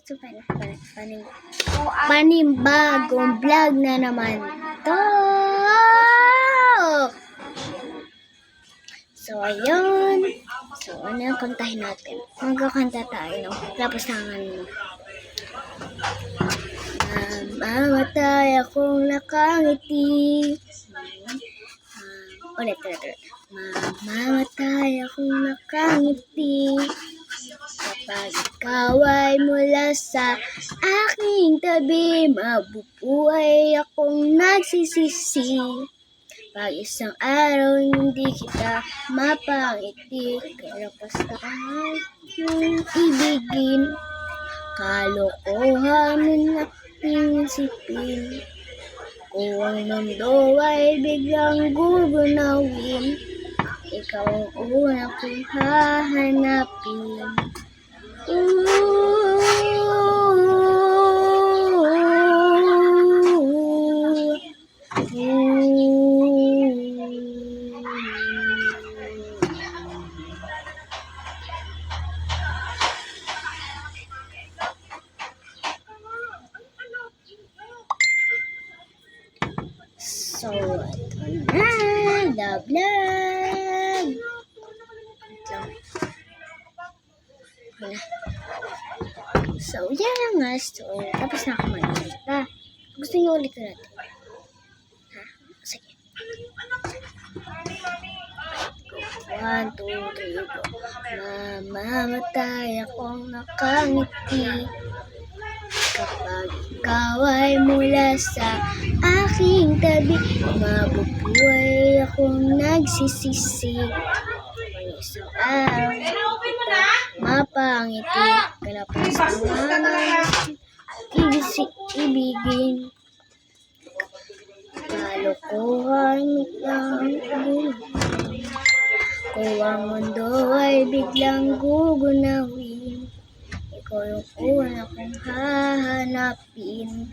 So, panibagong vlog na naman to. So, ayun. So, ano yung kantahin natin? Magkakanta tayo ng lapasangan mo. Mamamatay akong nakangiti. Ulit. Mamamatay akong nakangiti. Kapag ikaw ay mula sa aking tabi, mabubuhay akong nagsisisi. Pag isang araw hindi kita mapangiti, kaya basta ay yung ibigin. Kalokohan ng aking sipin. Kung ang mundo ay biglang gugunawin, ikaw ang una kong hahanapin. So, ito na, the vlog. So, yan lang nga. So, tapos na ako mag-alita. Gusto niyo ulit natin? Ha? Sige. 1, 2, 3, go. Mamamatay akong nakangiti. Kapag ikaw ay mula sa aking tabi, mabubuhay akong nagsisisi. Isang araw kita mapangiti, kalapas naman ibigin. Kalokohan lang din. Kung ang mundo ay biglang gugunawin, ikaw yung una kong hahanapin.